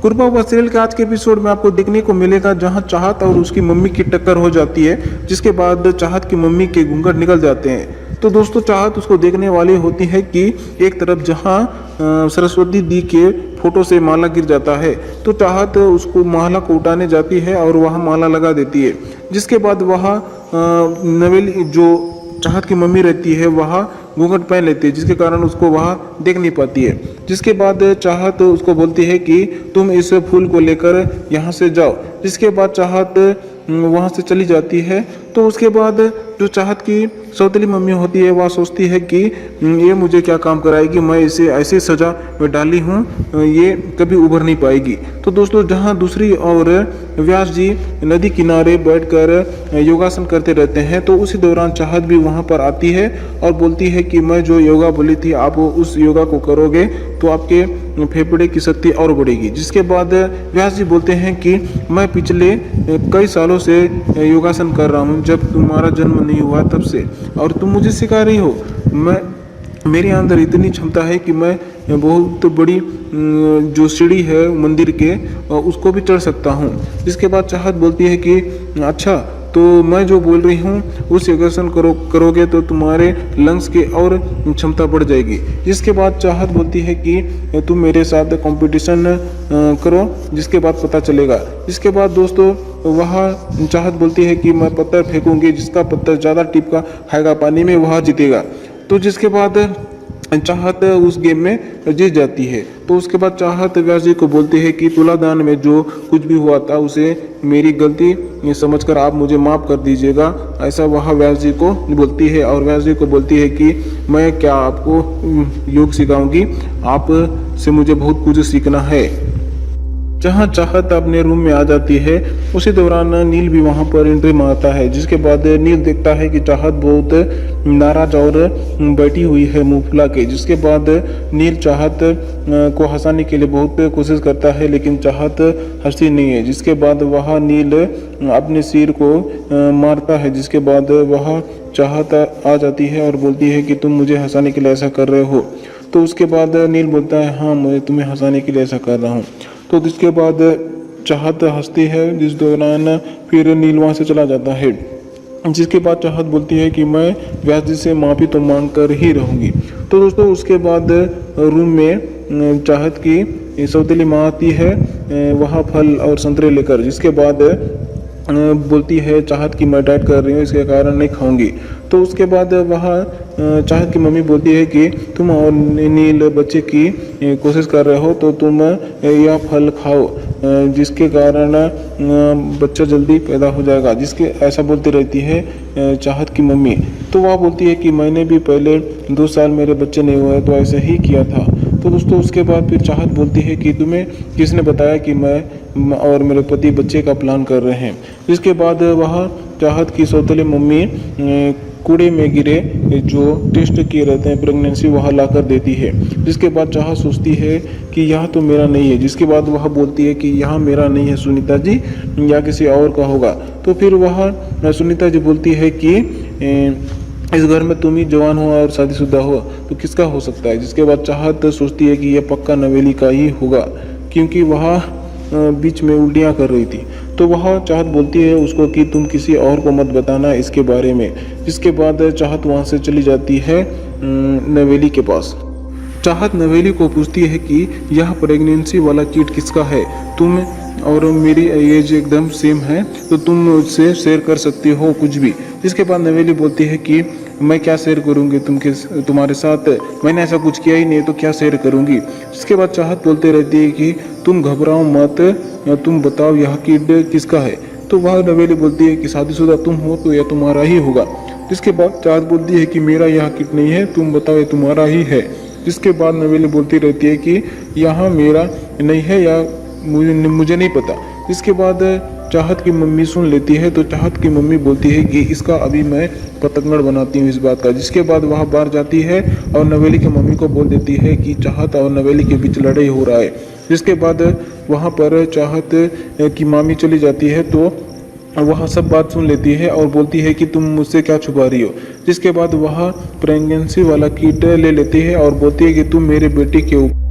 कुरबा हुआ सीरियल के आज के एपिसोड में आपको देखने को मिलेगा जहां चाहत और उसकी मम्मी की टक्कर हो जाती है, जिसके बाद चाहत की मम्मी के घूंघट निकल जाते हैं। तो दोस्तों चाहत उसको देखने वाली होती है कि एक तरफ जहां सरस्वती दी के फोटो से माला गिर जाता है, तो चाहत उसको माला को उठाने जाती है और वह माला लगा देती है। जिसके बाद वह नवेली जो चाहत की मम्मी रहती है वह घूंघट पहन लेती है, जिसके कारण उसको वह देख नहीं पाती है। जिसके बाद चाहत उसको बोलती है कि तुम इस फूल को लेकर यहाँ से जाओ। जिसके बाद चाहत वहाँ से चली जाती है। तो उसके बाद जो चाहत की सौतेली मम्मी होती है वह सोचती है कि ये मुझे क्या काम कराएगी, मैं इसे ऐसी सज़ा में डाली हूँ, ये कभी उभर नहीं पाएगी। तो दोस्तों जहाँ दूसरी ओर व्यास जी नदी किनारे बैठकर योगासन करते रहते हैं, तो उसी दौरान चाहत भी वहाँ पर आती है और बोलती है कि मैं जो योगा बोली थी आप उस योगा को करोगे तो आपके फेफड़े की शक्ति और बढ़ेगी। जिसके बाद व्यास जी बोलते हैं कि मैं पिछले कई सालों से योगासन कर रहा हूँ, जब तुम्हारा जन्म नहीं हुआ तब से, और तुम मुझे सिखा रही हो। मेरे अंदर इतनी क्षमता है कि मैं बहुत बड़ी जो सीढ़ी है मंदिर के उसको भी चढ़ सकता हूँ। जिसके बाद चाहत बोलती है कि अच्छा, तो मैं जो बोल रही हूँ उस योगासन करोगे तो तुम्हारे लंग्स की और क्षमता बढ़ जाएगी। जिसके बाद चाहत बोलती है कि तुम मेरे साथ कंपटीशन करो, जिसके बाद पता चलेगा। इसके बाद दोस्तों वह चाहत बोलती है कि मैं पत्थर फेंकूंगी, जिसका पत्थर ज़्यादा टिपका खाएगा पानी में वह जीतेगा। तो जिसके बाद चाहत उस गेम में जीत जाती है। तो उसके बाद चाहत व्यास जी को बोलती है कि तुलादान में जो कुछ भी हुआ था उसे मेरी गलती समझकर आप मुझे माफ़ कर दीजिएगा, ऐसा वह व्यास जी को बोलती है। और व्यास जी को बोलती है कि मैं क्या आपको योग सिखाऊंगी, आप से मुझे बहुत कुछ सीखना है। जहाँ चाहत अपने रूम में आ जाती है, उसी दौरान नील भी वहाँ पर एंट्री मारता है। जिसके बाद नील देखता है कि चाहत बहुत नाराज और बैठी हुई है मुंह फुला के। जिसके बाद नील चाहत को हंसाने के लिए बहुत कोशिश करता है, लेकिन चाहत हंसती नहीं है। जिसके बाद वह नील अपने सिर को मारता है। जिसके बाद वह चाहत आ जाती है और बोलती है कि तुम मुझे हंसाने के लिए ऐसा कर रहे हो। तो उसके बाद नील बोलता है हाँ, मैं तुम्हें हंसाने के लिए ऐसा कर रहा हूँ। तो जिसके बाद चाहत हंसती है, जिस दौरान फिर नील वहाँ से चला जाता है। जिसके बाद चाहत बोलती है कि मैं व्यास जी से माफ़ी तो मांग कर ही रहूँगी। तो दोस्तों उसके बाद रूम में चाहत की सौतेली माँ आती है वहाँ फल और संतरे लेकर। जिसके बाद बोलती है चाहत की मैं डाइट कर रही हूँ, इसके कारण नहीं खाऊंगी। तो उसके बाद वह चाहत की मम्मी बोलती है कि तुम और नील बच्चे की कोशिश कर रहे हो तो तुम यह फल खाओ, जिसके कारण बच्चा जल्दी पैदा हो जाएगा। जिसके ऐसा बोलती रहती है चाहत की मम्मी। तो वह बोलती है कि मैंने भी पहले 2 साल मेरे बच्चे नहीं हुए तो ऐसे ही किया था। तो दोस्तों उसके बाद फिर चाहत बोलती है कि तुम्हें किसने बताया कि मैं और मेरे पति बच्चे का प्लान कर रहे हैं। जिसके बाद वह चाहत की सौतेली मम्मी कूड़े में गिरे जो टेस्ट किए रहते हैं प्रेगनेंसी वह ला कर देती है। जिसके बाद चाहत सोचती है कि यह तो मेरा नहीं है। जिसके बाद वह बोलती है कि यह मेरा नहीं है सुनीता जी, या किसी और का होगा। तो फिर वह सुनीता जी बोलती है कि इस घर में तुम ही जवान हो और शादीशुदा हो तो किसका हो सकता है। जिसके बाद चाहत सोचती है कि यह पक्का नवेली का ही होगा, क्योंकि वह बीच में उल्टियाँ कर रही थी। तो वह चाहत बोलती है उसको कि तुम किसी और को मत बताना इसके बारे में। जिसके बाद चाहत वहाँ से चली जाती है नवेली के पास। चाहत नवेली को पूछती है कि यह प्रेगनेंसी वाला किट किसका है, तुम और मेरी एज एकदम सेम है तो तुम मुझसे शेयर कर सकती हो कुछ भी। जिसके बाद नवेली बोलती है कि मैं क्या शेयर करूंगी तुम्हारे साथ, मैंने ऐसा कुछ किया ही नहीं तो क्या शेयर करूंगी। इसके बाद चाहत बोलते रहती है कि तुम घबराओ मत, तुम बताओ यह किट किसका है। तो वह नवेली बोलती है कि शादीशुदा तुम हो तो यह तुम्हारा ही होगा। जिसके बाद चाहत बोलती है कि मेरा यह किट नहीं है, तुम बताओ यह तुम्हारा ही है। जिसके बाद नवेली बोलती रहती है कि यहाँ मेरा नहीं है या मुझे नहीं पता। इसके बाद चाहत की मम्मी सुन लेती है। तो चाहत की मम्मी बोलती है कि इसका अभी मैं पतंगड़ बनाती हूँ इस बात का। जिसके बाद वह बाहर जाती है और नवेली की मम्मी को बोल देती है कि चाहत और नवेली के बीच लड़ाई हो रहा है। जिसके बाद वहाँ पर चाहत की मामी चली जाती है तो वह सब बात सुन लेती है और बोलती है कि तुम मुझसे क्या छुपा रही हो। जिसके बाद वह प्रेगनेंसी वाला किट ले लेती है और बोलती है कि तुम मेरे बेटे के ऊपर